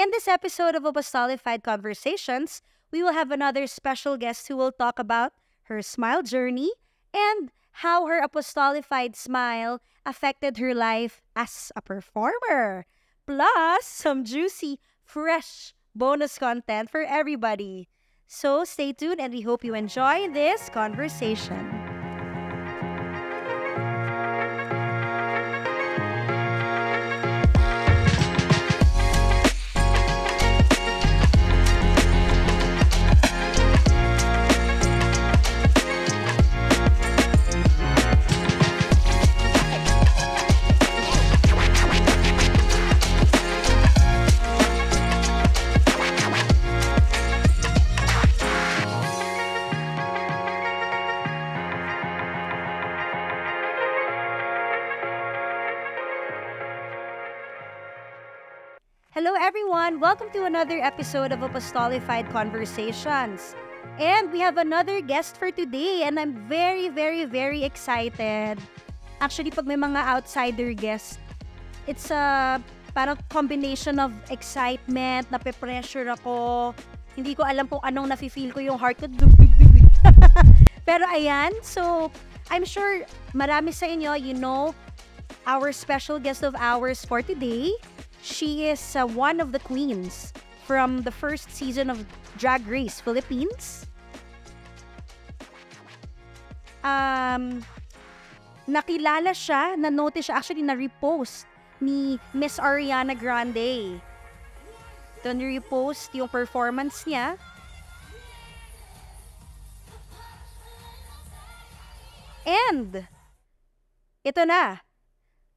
In this episode of Apostolified Conversations, we will have another special guest who will talk about her smile journey and how her apostolified smile affected her life as a performer. Plus, some juicy, fresh bonus content for everybody. So stay tuned and we hope you enjoy this conversation. Hello everyone! Welcome to another episode of Apostolified Conversations. And we have another guest for today and I'm very excited. Actually, pag may mga outsider guest, it's a parang combination of excitement, nape-pressure ako. Hindi ko alam kung anong nafe-feel ko yung heart ko. Pero ayan, so I'm sure marami sa inyo, you know, our special guest of ours for today. She is one of the queens from the first season of Drag Race Philippines. Nakilala siya, na-notice siya, actually na-repost ni Miss Ariana Grande. Ito ni-repost yung performance niya. And, ito na.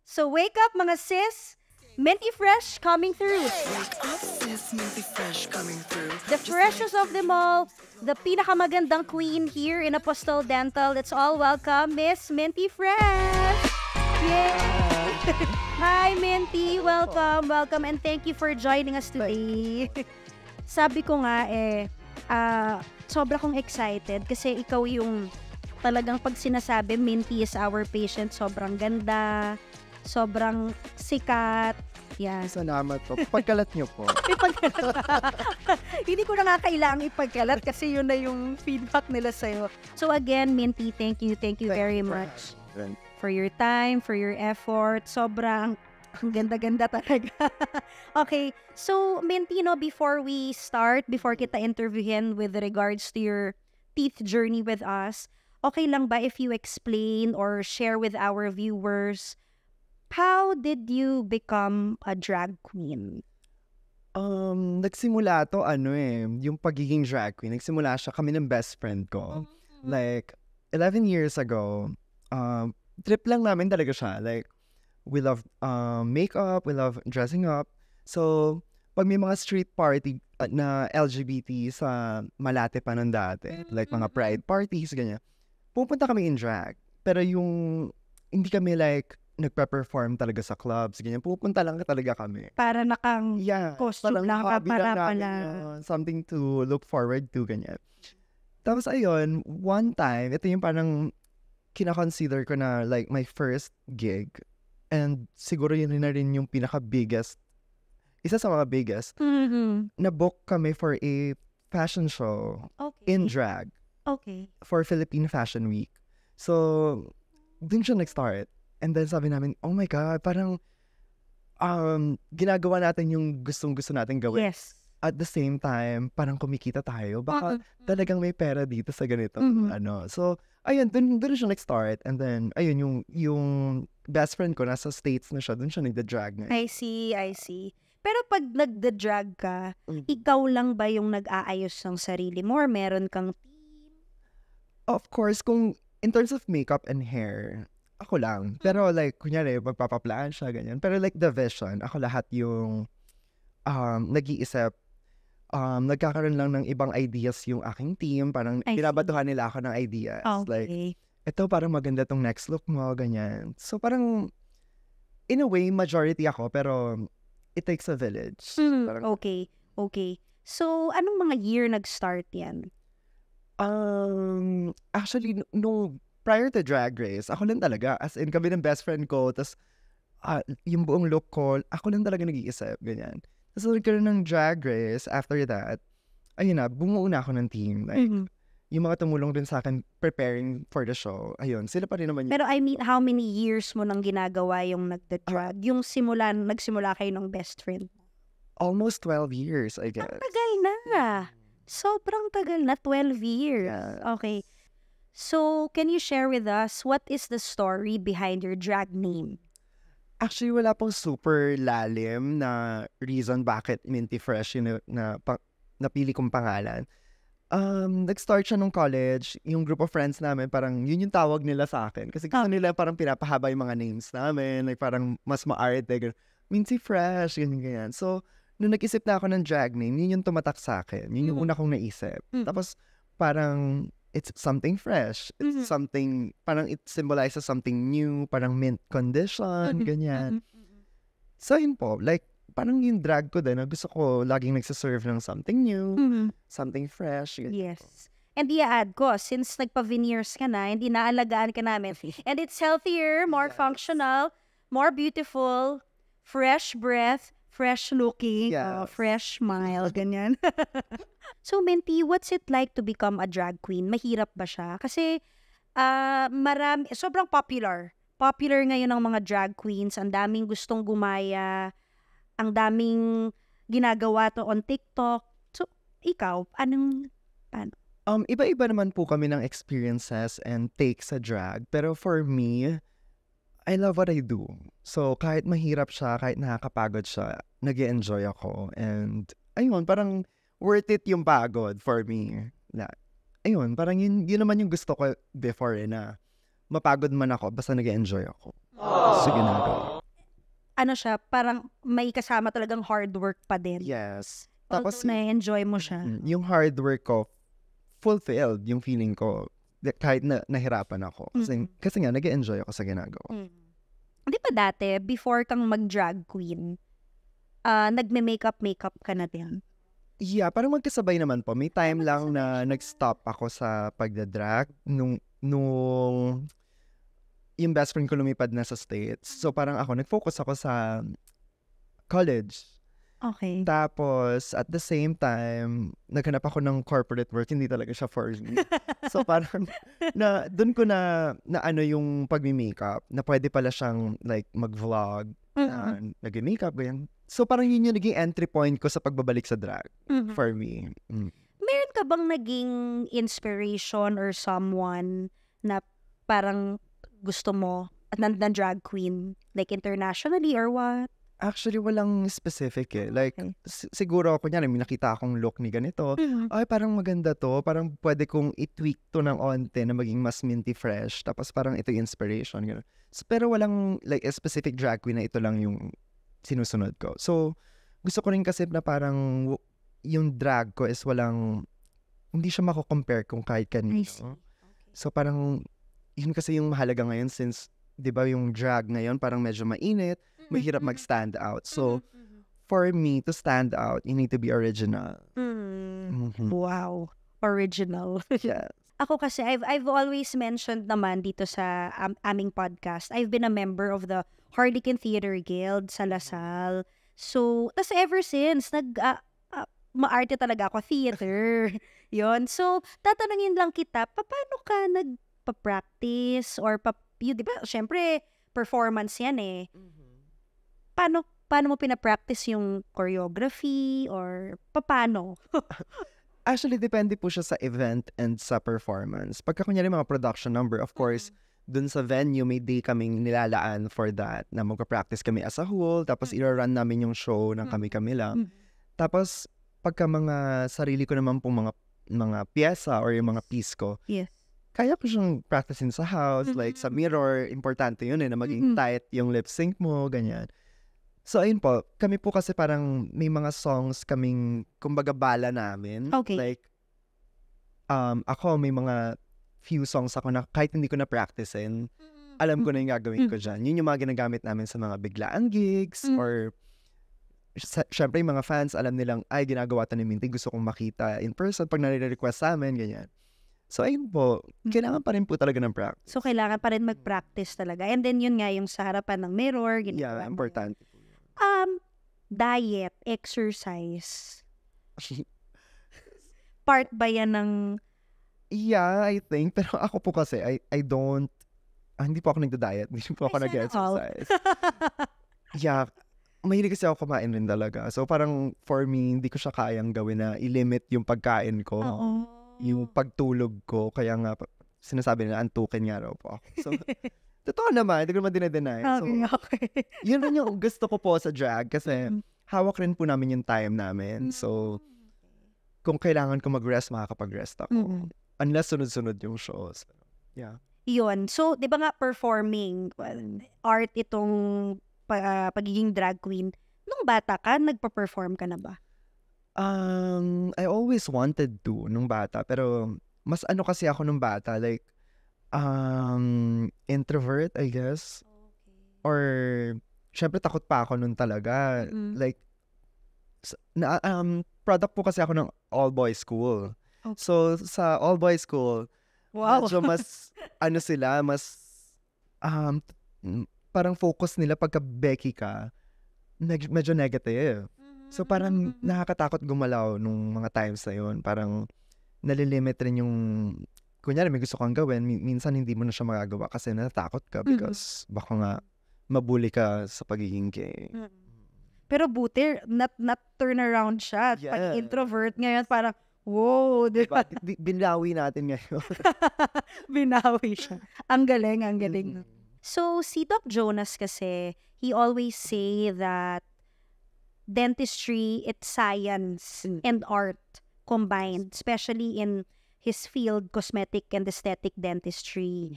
So wake up mga sis! Minty Fresh coming through. Wake up, sis, Minty Fresh coming through. The freshest of them all, the pinakamagandang queen here in Apostol Dental. Let's all welcome Miss Minty Fresh. Yay! Hi Minty, welcome, and thank you for joining us today. Sabi ko nga sobra kong excited kasi ikaw yung talagang pag sinasabi Minty is our patient, sobrang ganda. Sobrang sikat. Yan. Salamat po. Pagkalat niyo po. Hindi ko na nga kailangang ipagkalat kasi yun na yung feedback nila sa'yo. So again, Minty, thank you very much for your time, for your effort. Sobrang ang ganda-ganda talaga. Okay, so Minty, no, before we start, before kita interviewin with regards to your teeth journey with us, okay lang ba if you explain or share with our viewers how did you become a drag queen? Nagsimula to yung pagiging drag queen. Nagsimula siya kami ng best friend ko. Like 11 years ago, trip lang namin talaga siya. Like we love makeup, we love dressing up. So pag may mga street party na LGBT sa Malate pa nun dati, like mga pride parties ganyan, pupunta kami in drag. Pero yung hindi kami like nagpe-perform talaga sa clubs, ganyan. Pupunta lang talaga kami. Para nakang costume lang ka para pala. Something to look forward to, ganyan. Tapos ayun, one time, ito yung parang kina-consider ko na like my first gig. And siguro yun na rin yung pinaka-biggest, isa sa mga biggest, na-book kami for a fashion show in drag. Okay. For Philippine Fashion Week. So, dun siya nag-start. And then sabi namin, oh my God, parang ginagawa natin yung gustong-gusto natin gawin. Yes. At the same time, parang kumikita tayo. Baka talagang may pera dito sa ganito. So, ayun, dun siya nag-start. And then, ayun, yung best friend ko, nasa States na siya. Dun siya nagda-drag na. I see. Pero pag nagda-drag ka, ikaw lang ba yung nag-aayos ng sarili mo or meron kang team? Of course, kung in terms of makeup and hair, ako lang. Pero like, kunyari, magpapaplaan siya, ganyan. Pero like the vision, ako lahat yung nag-iisip. Nagkakaroon lang ng ibang ideas yung aking team. Parang pinabatuhan nila ako ng ideas. Okay. Like, ito parang maganda tong next look mo, ganyan. So parang, in a way, majority ako, pero it takes a village. Parang, Okay. So, anong mga year nag-start yan? Actually, nung prior to Drag Race, ako lang talaga. As in, kami ng best friend ko. Tapos, yung buong look ko, ako lang talaga nag-iisip. Ganyan. So, nagkaroon ng Drag Race. After that, ayun na, bumuo na ako ng team. Like, yung mga tumulong din sa akin preparing for the show, ayun, sila pa rin naman Pero I mean, how many years mo nang ginagawa yung nagda-drag? Yung nagsimula kayo ng best friend? almost 12 years, I Ang guess. tagal na. Sobrang tagal na, 12 years. Yeah. Okay. So, can you share with us, what is the story behind your drag name? Actually, wala pong super lalim na reason bakit Minty Fresh yun napili kong pangalan. Nag-start siya nung college, yung group of friends namin, parang yun yung tawag nila sa akin. Kasi gusto nila parang pinapahaba yung mga names namin, like parang mas ma-arte, Minty Fresh, ganyan. So, nung nag-isip na ako ng drag name, yun yung tumatak sa akin. Yun yung una kong naisip. Tapos, parang, it's something fresh. It's something, parang it symbolizes something new, parang mint condition, ganyan. So, yun po, like, parang yung drag ko din, na gusto ko laging nagsaserve ng something new, something fresh. Yes. And i-add ko, since nagpa-veneers ka na, hindi naalagaan ka namin. And it's healthier, more functional, more beautiful, fresh breath, fresh looking, fresh smile, ganyan. So, Minty, what's it like to become a drag queen? Mahirap ba siya? Kasi, sobrang popular. Popular ngayon ang mga drag queens. Ang daming gustong gumaya. Ang daming ginagawa to on TikTok. So, ikaw, paano? Iba-iba naman po kami ng experiences and takes sa drag. Pero for me, I love what I do. So, kahit mahirap siya, kahit nakakapagod siya, nag-e-enjoy ako. And, ayun, parang worth it yung pagod for me. Ayun, parang yun naman yung gusto ko before na mapagod man ako, basta nag-e-enjoy ako. So, ginagawa. Ano siya, parang may kasama talagang hard work pa din. Yes. Tapos, na-enjoy mo siya. Yung hard work ko, fulfilled yung feeling ko. Kahit na nahirapan ako. Kasi nga, nag-enjoy ako sa ginagawa. Di ba dati, before kang mag-drag queen, nagme-makeup ka na din? Yeah, parang magkasabay naman po. May time lang na nag-stop ako sa pagdadrag nung yung best friend ko lumipad na sa States. So parang nag-focus ako sa college. Okay. Tapos, at the same time, naghanap ako ng corporate work. Hindi talaga siya for me. So, parang, dun ko na ano yung pag-makeup, na pwede pala siyang, like, mag-vlog, nag-makeup, ganyan. So, parang yun yung naging entry point ko sa pagbabalik sa drag, for me. Meron ka bang naging inspiration or someone na parang gusto mo at na drag queen? Like, internationally or what? Actually, walang specific eh. Like, siguro, kunyari, may nakita akong look ni ganito. Ay, parang maganda to. Parang pwede kong i-tweak to ng onte na maging mas minty fresh. Tapos parang ito yung inspiration. Gano'n. Pero walang like a specific drag queen na ito lang yung sinusunod ko. So, gusto ko rin kasi na parang yung drag ko is hindi siya mako-compare kung kahit kanino. So, parang, yun kasi yung mahalaga ngayon since, di ba yung drag ngayon parang medyo mainit, mahirap mag-stand out. So, for me to stand out, you need to be original. Wow. Original. Yes. Ako kasi, I've always mentioned naman dito sa aming podcast, I've been a member of the Harlequin Theater Guild sa Lasal. So, tas ever since, maarte talaga ako, theater. Yon. So, tatanungin lang kita, paano ka nagpa-practice or di ba, syempre, performance yan eh. Paano mo pina-practice yung choreography or paano? Actually, depende po siya sa event and sa performance. Pagka kunyari mga production number, of course, dun sa venue, may day kaming nilalaan for that, na magpa-practice kami as a whole, tapos i-run namin yung show ng kami-kami lang. Tapos, pagka mga sarili ko naman pong mga pyesa or yung mga piece ko, Yes. kaya ko siyang practicing sa house, like sa mirror, importante yun na maging tight yung lip sync mo, ganyan. So, ayun po, kami po kasi parang may mga songs kaming, kumbaga bala namin. Okay. Like, ako may mga few songs ako na kahit hindi ko na practicein, alam ko na yung gagawin ko dyan. Yun yung mga ginagamit namin sa mga biglaan gigs or syempre yung mga fans alam nilang, ay, ginagawa to ni Minty, gusto kong makita in person pag nare-request sa amin, ganyan. So, ayun po, kailangan pa rin po talaga ng practice. So, kailangan pa rin mag-practice talaga. And then, yun nga, yung sa harapan ng mirror. Yeah, importante. diet, exercise, part ba yan ng... Yeah, I think. Pero ako po kasi, I don't, hindi po ako nagda-diet. Hindi po ako Ay, sana all. nag-exercise. Yeah, mahilig kasi ako kumain rin talaga. So parang for me, hindi ko siya kayang gawin na i-limit yung pagkain ko, Oo. yung pagtulog ko. Kaya nga, sinasabi nila, antukin nga raw po ako. So, totoo naman, hindi ko naman dinedeny. So, Okay. yun rin yung gusto ko po sa drag kasi Mm. hawak rin po namin yung time namin. So, kung kailangan ko mag-rest, makakapag-rest ako. Mm. Unless sunod-sunod yung shows. Yeah. Yun. So, di ba nga performing, art itong pagiging drag queen. Nung bata ka, nagpa-perform ka na ba? I always wanted to nung bata. Pero mas ano kasi ako nung bata. Like, introvert, I guess. Or, syempre takot pa ako nun talaga. Mm. Like, product po kasi ako ng all-boys school. Okay. So, sa all-boys school, Wow. medyo mas, ano sila, mas, parang focus nila pagka Becky ka, medyo negative. So, parang nakakatakot gumalaw nung mga times na yun. Parang, nalilimit rin yung, kunyari may gusto kang gawin, minsan hindi mo na siya magagawa kasi natatakot ka because baka nga mabuli ka sa pagiging gay. Pero buti, not turn around siya. Yeah. Pag introvert ngayon, parang, wow, di ba? Binawi natin ngayon. Binawi siya. Ang galing, ang galing. So, si Doc Jonas kasi, he always say that dentistry, it's science and art combined, especially in his field, cosmetic and aesthetic dentistry.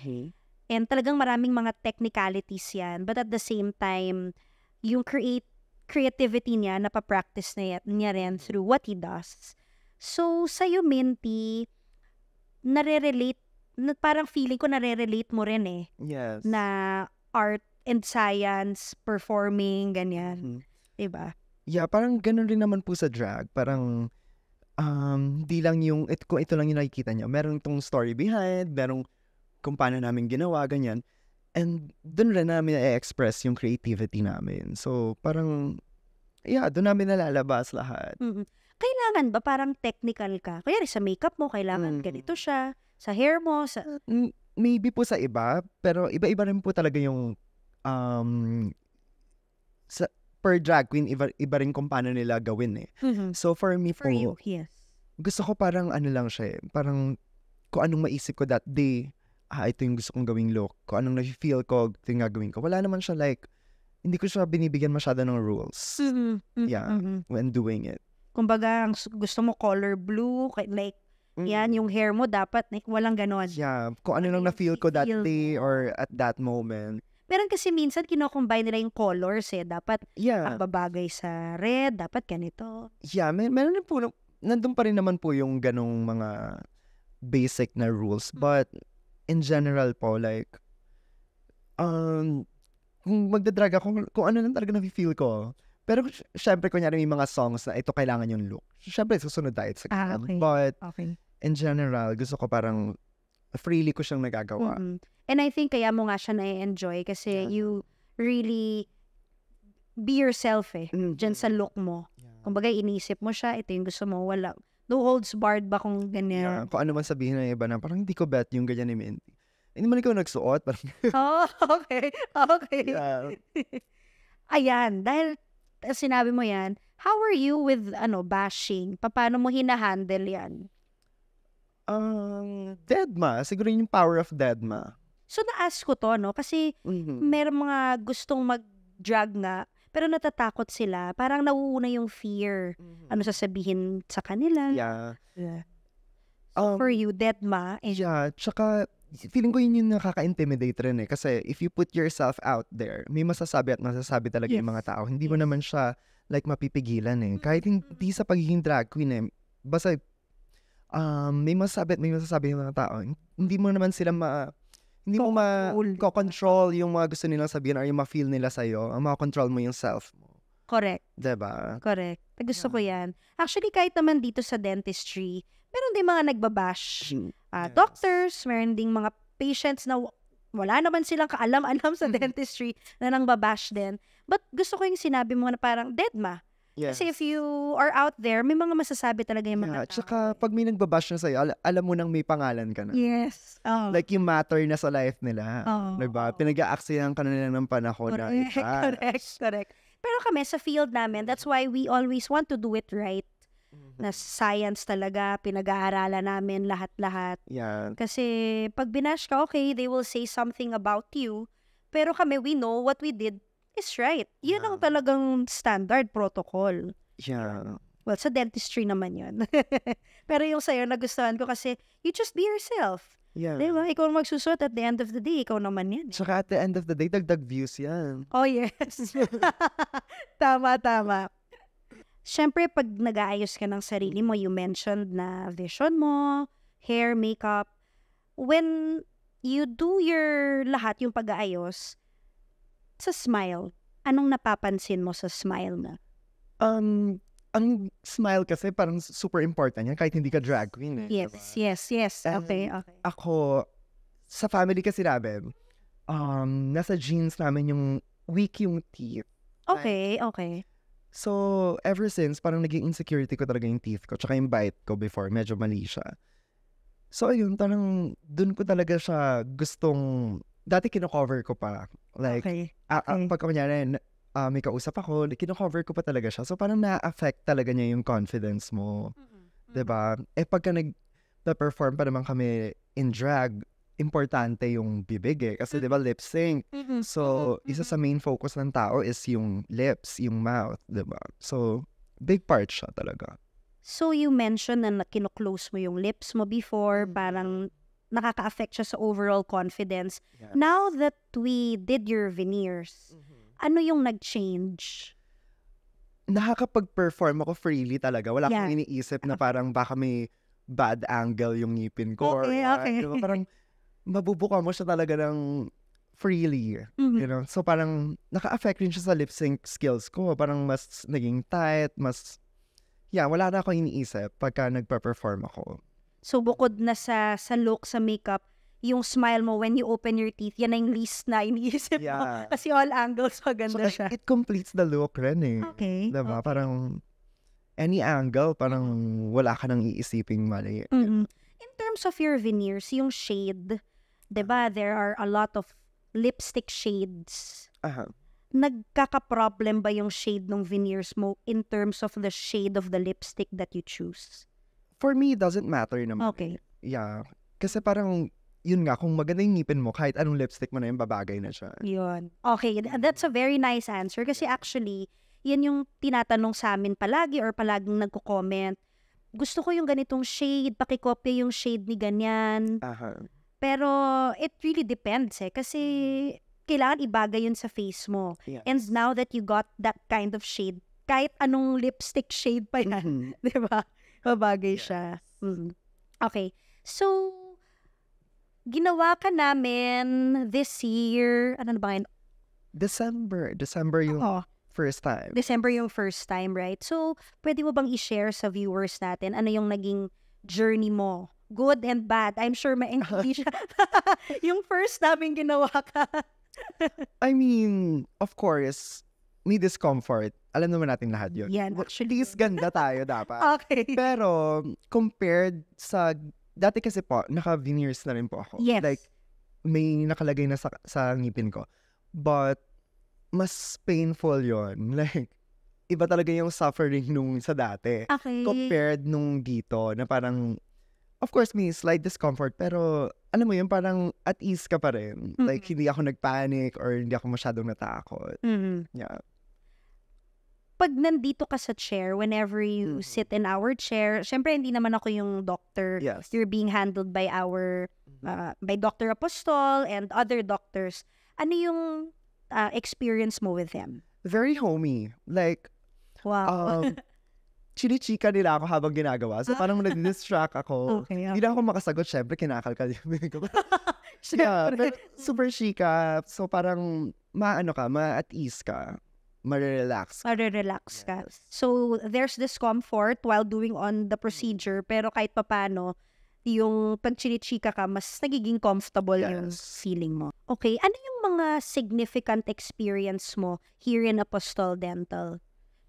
And talagang maraming mga technicalities yan. But at the same time, yung creativity niya, napapractice niya rin through what he does. So, sa'yo, Minty, parang feeling ko nare-relate mo rin eh. Yes. Na art and science, performing, ganyan. Diba? Yeah, parang ganun rin naman po sa drag. Parang, di lang yung, kung ito lang yung nakikita niya, meron itong story behind, merong kung paano namin ginawa, ganyan. And dun rin namin na-express yung creativity namin. So, parang, yeah, dun namin nalalabas lahat. Kailangan ba parang technical ka? Kaya sa makeup mo, kailangan ganito siya. Sa hair mo, sa... Maybe po sa iba, pero iba-iba rin po talaga yung, sa per drag queen, iba rin kung paano nila gawin eh. So, for me For po, you, yes. gusto ko parang ano lang siya eh. Parang, kung anong maisip ko that day, ito yung gusto kong gawing look. Kung anong na-feel ko, ito yung gagawin ko. Wala naman siya like, hindi ko siya binibigyan masyado ng rules. Yeah, when doing it. Kumbaga, gusto mo color blue, like, yan, yung hair mo dapat, like, walang ganon. Yeah, kung ano lang na-feel ko that day or at that moment. Meron kasi minsan, kino-combine nila yung colors eh. Dapat, Yeah. babagay sa red, dapat ganito. Yeah, meron rin po, nandun pa rin naman po yung ganong mga basic na rules. But, in general po, like, kung magdadrag ako, kung ano lang talaga na-feel ko. Pero, syempre, kunyari may mga songs na ito kailangan yung look. Syempre, susunod tayo sa Okay. But, Okay. in general, gusto ko parang freely ko siyang nagagawa. And I think kaya mo nga siya na-enjoy kasi you really be yourself eh. Diyan sa look mo. Kumbaga, inisip mo siya, ito yung gusto mo, wala. No holds barred ba kung ganyan? Kung ano man sabihin ng iba na parang hindi ko bet yung ganyan ni Minty. Hindi man ikaw nagsuot. Parang, Oh, okay. Okay. yeah. Ayan, dahil sinabi mo yan, how are you with bashing? Paano mo hinahandle yan? Deadma. Siguro yung power of Deadma. So, na-ask ko to, no? Kasi meron mga gustong mag-drag nga, pero natatakot sila. Parang nauuna yung fear. Ano sasabihin sa kanila. Yeah. So, for you, Deadma. Yeah. Tsaka, feeling ko yun yung nakaka-intimidate rin eh. Kasi if you put yourself out there, may masasabi at masasabi talaga yung mga tao. Hindi mo naman siya like mapipigilan eh. Kahit hindi sa pagiging drag queen eh. Basta, may masasabi at may masasabi yung mga tao. Hindi mo naman sila hindi mo ma-control yung mga gusto nilang sabihin or yung ma-feel nila sa'yo. Ang ma-control mo yung self mo. Correct. Diba? Correct. Gusto ko yan. Actually, kahit naman dito sa dentistry, meron din mga nagbabash. Doctors, meron ding mga patients na wala naman silang kaalam-alam sa dentistry na nang babash din. But gusto ko yung sinabi mo na parang deadma. Yes. Kasi if you are out there, may mga masasabi talaga yung Yeah, mga tao. tsaka pag may nagbabash na sa'yo, alam mo nang may pangalan ka na. Yes. Oh. Like yung matter na sa life nila. Oo. Diba? Pinag-aaksiyan ka na nila ng panahon na Correct. Pero kami sa field namin, that's why we always want to do it right. Na science talaga, pinag-aaralan namin lahat-lahat. Yeah. Kasi pag binash ka, okay, they will say something about you. Pero kami, we know what we did is right. Yun ang talagang standard protocol. Yeah. Well, sa dentistry naman yun. Pero yung sa'yo, nagustuhan ko kasi you just be yourself. Yeah. Diba? Ikaw ang magsusot at the end of the day, ikaw naman yan. Tsaka at the end of the day, dagdag views yan. Oh, yes. Tama. Siyempre, pag nag-aayos ka ng sarili mo, you mentioned na vision mo, hair, makeup. When you do your lahat, yung pag-aayos, sa smile, anong napapansin mo sa smile mo? Ang smile kasi parang super important yan kahit hindi ka drag queen. Yes. Okay. Ako, sa family kasi namin, nasa genes namin yung weak yung teeth. Okay. So, ever since, parang naging insecurity ko talaga yung teeth ko. Tsaka yung bite ko before, medyo mali siya. So, ayun, parang dun ko talaga siya gustong, dati kino-cover ko pa. Like, Okay. pag kunyari, may kausap ako, kino-cover ko pa talaga siya. So, parang na-affect talaga niya yung confidence mo. Diba? Pagka nag-perform pa naman kami in drag, importante yung bibig eh. Kasi diba lip sync. So, isa sa main focus ng tao is yung lips, yung mouth. Diba? So, big part siya talaga. So, you mentioned na kino-close mo yung lips mo before, parang nakaka-affect siya sa overall confidence. Yes. Now that we did your veneers, ano yung nag-change? Nakakapag-perform ako freely talaga. Wala Yeah. akong iniisip na parang baka may bad angle yung ngipin ko. Okay. Diba? Parang mabubuka mo siya talaga ng freely. You know? So parang naka-affect rin siya sa lip sync skills ko. Parang mas naging tight, wala na akong iniisip pagka nagpa-perform ako. So, bukod na sa look, sa makeup, yung smile mo when you open your teeth, yan na yung least na iniisip mo. Yeah. Kasi all angles maganda So, siya. it completes the look rin eh. Okay. Diba? Parang any angle, parang wala ka nang iisiping mali. In terms of your veneers, yung shade, diba, there are a lot of lipstick shades. Nagkaka-problem ba yung shade ng veneers mo in terms of the shade of the lipstick that you choose? For me, it doesn't matter naman. Okay. Yeah. Kasi parang, yun nga, kung maganda yung ngipin mo, kahit anong lipstick mo na yung babagay na siya. Yun. Okay, that's a very nice answer kasi actually, yan yung tinatanong sa amin palagi or palaging nagko-comment. Gusto ko yung ganitong shade, pakikopya yung shade ni ganyan. Pero it really depends kasi kailangan ibagay yun sa face mo. Yes. And now that you got that kind of shade, kahit anong lipstick shade pa yan, di ba? Babagay siya. Okay. So, ginawa ka namin this year, ano na ba yun? December yung first time. December yung first time, right? So, pwede mo bang i-share sa viewers natin ano yung naging journey mo? Good and bad. I'm sure ma-engage siya. Yung first namin ginawa ka. I mean, of course, may discomfort. Alam naman natin lahat yun. Yan, actually. Please, ganda tayo dapat. Okay. Pero, compared sa, dati kasi po, naka-veneers na rin po ako. Yes. Like, may nakalagay na sa ngipin ko. But, mas painful yon. Like, iba talaga yung suffering nung sa dati. Okay. Compared nung dito, na parang, of course, may slight discomfort, pero, alam mo yun, parang at ease ka pa rin. Like, hindi ako nagpanic or hindi ako masyadong natakot. Yeah. Pag nandito ka sa chair, whenever you sit in our chair, syempre hindi naman ako yung doctor. Yes. You're being handled by by Dr. Apostol and other doctors. Ano yung experience mo with them? Very homey. Like, Wow. chinichika nila ako habang ginagawa. So, parang nadidistract ako. Okay. Hindi na ako makasagot. Syempre, kinakalkal yung bibig ko. Yeah, pero super chika. So, parang, ma-at ease ka. Ma-relax. Relax ka. Yes. So, there's discomfort while doing on the procedure, pero kahit papano, yung pag chinichika ka, mas nagiging comfortable yung Yes. feeling mo. Okay, ano yung mga significant experience mo here in Apostol Dental?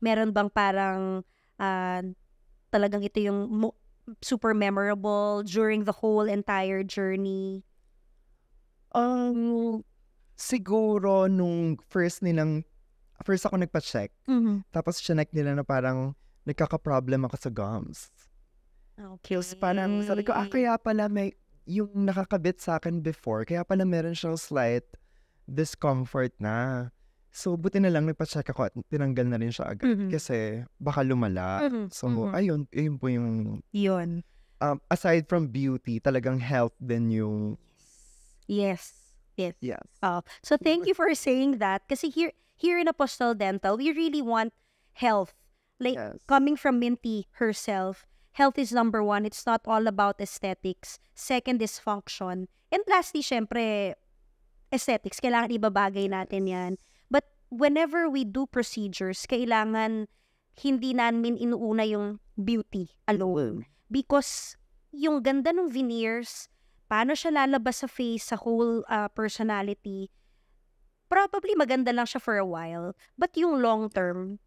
Meron bang parang talagang ito yung super memorable during the whole entire journey? Siguro nung first ako nagpa-check, tapos chinek nila na parang nagkaka-problem ako sa gums. Okay. Tapos parang sabi ko, kaya pala may, yung nakakabit sa akin before, kaya pala meron siyang slight discomfort na. So, buti na lang nagpa-check ako at tinanggal na rin siya agad. Kasi baka lumala. So, ayun po yung, Yun. aside from beauty, talagang health din yung, Yes. yes. So thank you for saying that. Kasi here in Apostol Dental, we really want health. Like, Yes. coming from Minty herself, health is number one. It's not all about aesthetics. Second is function. And lastly, syempre, aesthetics. Kailangan ibabagay natin yan. But whenever we do procedures, kailangan hindi namin inuuna yung beauty alone. Because yung ganda ng veneers, paano siya lalabas sa face, sa whole personality, probably maganda lang siya for a while. But yung long term,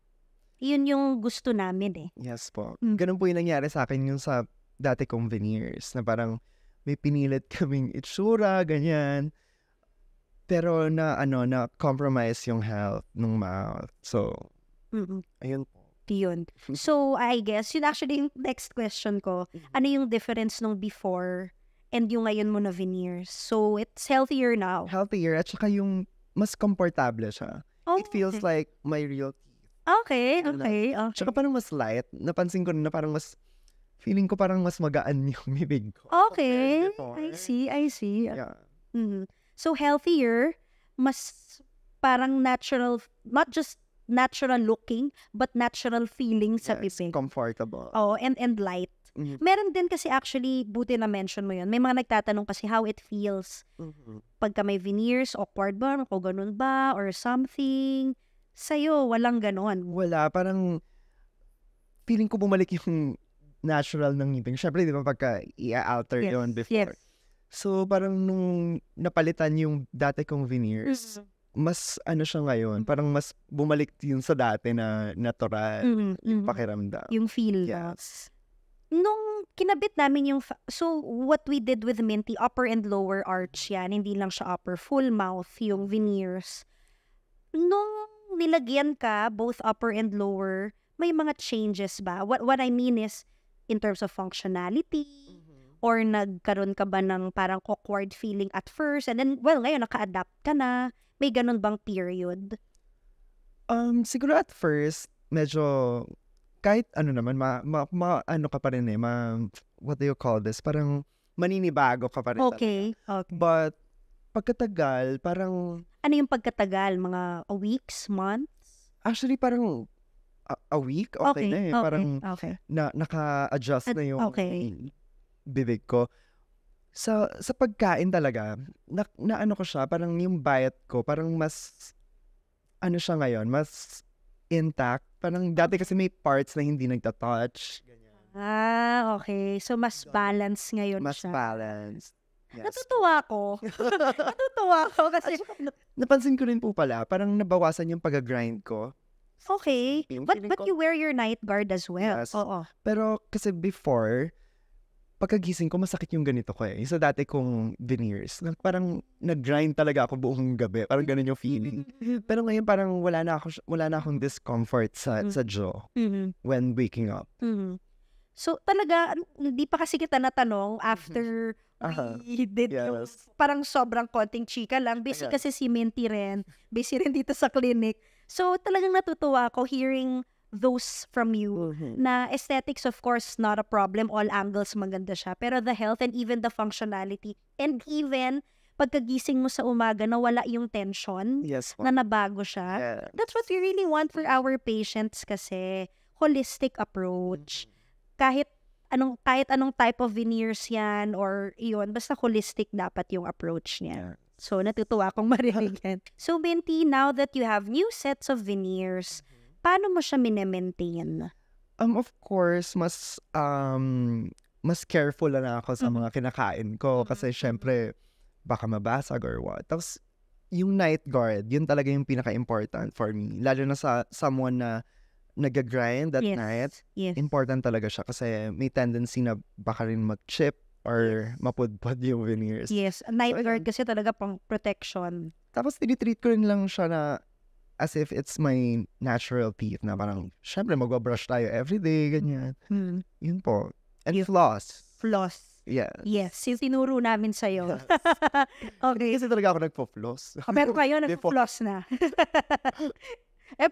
yun yung gusto namin eh. Yes po. Ganun po yung nangyari sa akin yung sa dati kong veneers, na parang may pinilit kaming itsura, ganyan. Pero na compromise yung health ng mouth. So, ayun po. Yun. So, I guess, yun actually yung next question ko. Ano yung difference nung before and yung ngayon mo na veneers? So, it's healthier now. Healthier at saka yung mas komportable siya. Oh, It feels like my real teeth. Okay. Tsaka parang mas light. Napansin ko na parang feeling ko parang mas magaan yung bibig ko. Okay. Compared I before. see. Yeah. So, healthier, mas parang natural, not just natural looking, but natural feeling sa Yes, bibig. comfortable. Oh, and light. Meron din kasi actually, buti na mention mo yun. May mga nagtatanong kasi how it feels. Pagka may veneers, awkward ba? O ganun ba? Or something. Sa'yo, walang ganon. Wala, parang feeling ko bumalik yung natural ng ngipin. Siyempre, di ba pagka i-alter yun before. Yes. So, parang nung napalitan yung dati kong veneers, mas siya ngayon, parang mas bumalik yun sa dati na natural yung pakiramdam. Yung feel. Yes. Nung kinabit namin yung, so what we did with Minty, upper and lower arch yan, hindi lang siya upper, full mouth yung veneers. Nung nilagyan ka, both upper and lower, may mga changes ba? What I mean is, in terms of functionality, or nagkaroon ka ba ng parang awkward feeling at first, and then, well, ngayon, naka-adapt ka na, may ganun bang period? Siguro at first, medyo, kahit naman, ano ka pa rin what do you call this? Parang maninibago ka pa rin. Okay. But, pagkatagal, parang... Ano yung pagkatagal? Mga weeks, months? Actually, parang a week, okay na eh. Parang naka-adjust na yung bibig ko. Sa pagkain talaga, na ano ko siya, parang yung bite ko, parang mas, siya ngayon, mas intact. Parang dati kasi may parts na hindi nagtatouch. Okay. So, mas balance ngayon Mas siya. balanced. Yes. Natutuwa ko. Kasi, Napansin ko rin po pala, parang nabawasan yung pag-grind ko. okay. But you wear your night guard as well. Yes. Oo. Pero kasi before, pagkagising ko, masakit yung ganito ko eh. Sa dati kong veneers, parang nag-grind talaga ako buong gabi. Parang ganun yung feeling. Pero ngayon parang wala na akong discomfort sa jaw when waking up. So, talaga, hindi pa kasi kita natanong after we did yung parang sobrang konting chika lang. Busy kasi si Minty rin. Busy rin dito sa clinic. So, talagang natutuwa ako hearing those from you na aesthetics, of course, not a problem. All angles maganda siya. Pero the health and even the functionality and even pagkagising mo sa umaga na wala yung tension na nabago siya. Yes. That's what we really want for our patients kasi holistic approach. Kahit anong type of veneers yan or iyon, basta holistic dapat yung approach niya. So, natutuwa akong marinig yan. So, Minty, now that you have new sets of veneers, paano mo siya mine-maintain? Of course, mas mas careful na ako sa mga kinakain ko kasi syempre baka mabasag or what. Tapos yung night guard, yun talaga yung pinaka-important for me. Lalo na sa someone na nag-grind at night, Yes. important talaga siya kasi may tendency na baka rin mag-chip or mapudpud yung veneers. Yes, a night So, guard ayun. kasi talaga pang protection. Tapos tinitreat ko rin lang siya na as if it's my natural teeth na parang, syempre magbabrush tayo everyday, ganyan. Yun po. And floss. Floss. Yes. Yes, yung tinuro namin sa'yo. Okay. Kasi talaga ako nagpo-floss. Pero kayo, Before. nag-floss na.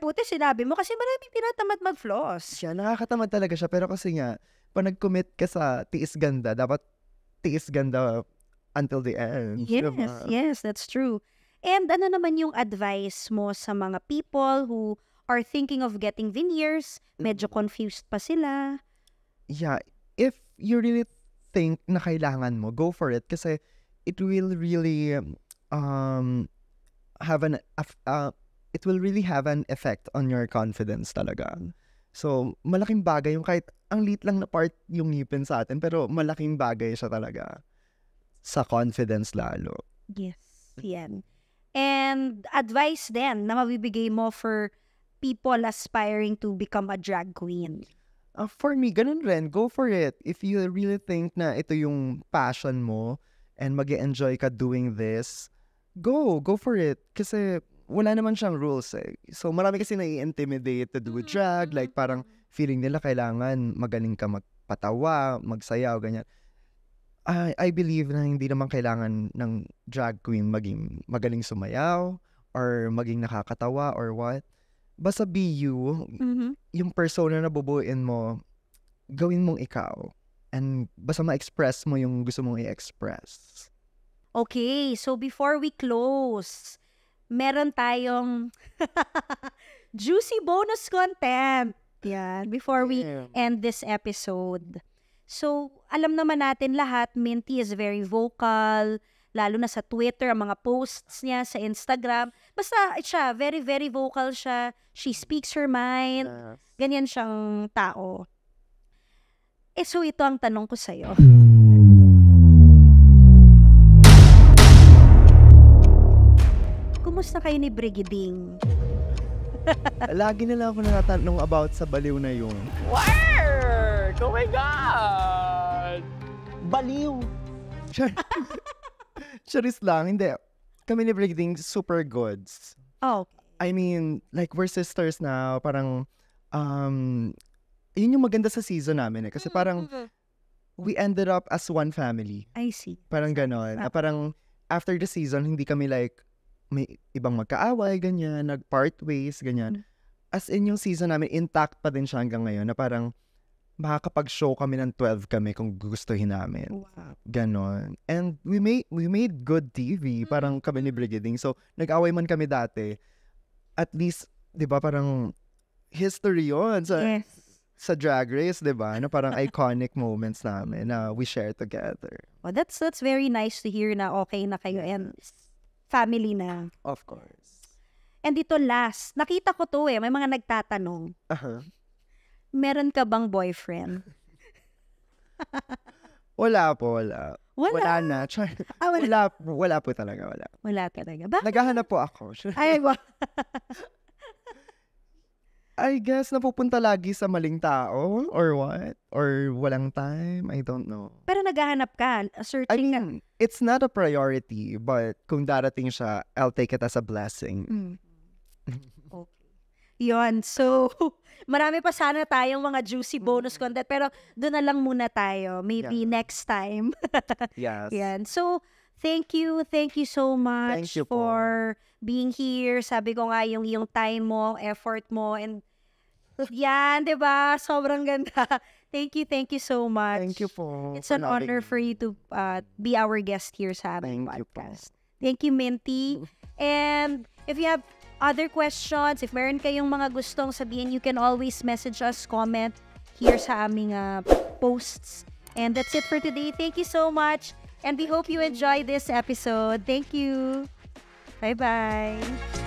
Puti, sinabi mo kasi marami tinatamad mag-floss. Siya, nakakatamad talaga siya. Pero kasi nga, pag nag-commit ka sa tiis ganda, dapat tiis ganda until the end. Yes, diba? yes, that's true. And ano naman yung advice mo sa mga people who are thinking of getting veneers, medyo confused pa sila? Yeah, if you really think na kailangan mo, go for it. Kasi it will really it will really have an effect on your confidence talaga. So, malaking bagay yung kahit ang liit lang na part yung ngipin sa atin, pero malaking bagay siya talaga sa confidence lalo. Yes, yan. And advice din na mabibigay mo for people aspiring to become a drag queen. For me, ganun rin. Go for it. If you really think na ito yung passion mo and mag-enjoy ka doing this, go for it. Kasi wala naman siyang rules eh. So marami kasi nai-intimidate to do drag. Like parang feeling nila kailangan magaling ka magpatawa, magsayaw, ganyan. I believe na hindi naman kailangan ng drag queen maging magaling sumayaw or maging nakakatawa or what. Basta be you. Yung persona na bubuin mo, gawin mong ikaw. And basta ma-express mo yung gusto mong i-express. Okay, so before we close, meron tayong juicy bonus content. Yan, before we end this episode. So, alam naman natin lahat, Minty is very vocal, lalo na sa Twitter, ang mga posts niya, sa Instagram. Basta siya, very, very vocal siya. She speaks her mind. Ganyan siyang tao. So ito ang tanong ko sa'yo. Kumusta kayo ni Brigiding? Lagi na lang ako natatanong about sa baliw na yun. Work! Oh my God! Baliw! Charis lang, hindi. Kami ni Brigiding super goods. Oh, I mean, like, we're sisters now. Parang, yun yung maganda sa season namin eh. Kasi parang, we ended up as one family. I see. Parang ganon. Na parang, after the season, hindi kami like, may ibang magkaaway, ganyan, nag-part ways, ganyan. As in, yung season namin, intact pa din siya hanggang ngayon, na parang, makakapag-show kami ng 12 kami kung gustuhin namin. Wow. Ganon. And we made good TV, parang kami ni Brigiding. So, nag-away man kami dati, at least, di ba, parang history yun Yes. sa Drag Race, di ba? Na parang iconic moments namin na we share together. Well, that's very nice to hear na okay na kayo and family na. Of course. And ito last, nakita ko to may mga nagtatanong, meron ka bang boyfriend? Wala po, wala. Wala na. Wala po talaga, wala. Wala talaga. Bakit? Naghahanap po ako. Ay, I guess napupunta lagi sa maling tao or what? Or walang time? I don't know. Pero naghahanap ka, I searching ka. mean, it's not a priority, but kung darating siya, I'll take it as a blessing. Okay. Yun. So, marami pa sana tayong mga juicy bonus content, pero doon na lang muna tayo. Maybe next time. Yes. Yan. So, thank you so much Thank you po. for being here. Sabi ko nga yung time mo, effort mo, and yan, di ba? Sobrang ganda. Thank you so much. Thank you po. It's an for having honor me. for you to be our guest here sa aming Thank you po. podcast. Thank you, Minty. And if you have other questions, if meron kayong mga gustong sabihin, you can always message us, comment here sa aming posts. And that's it for today. Thank you so much. And we hope you enjoy this episode. Thank you. Bye-bye.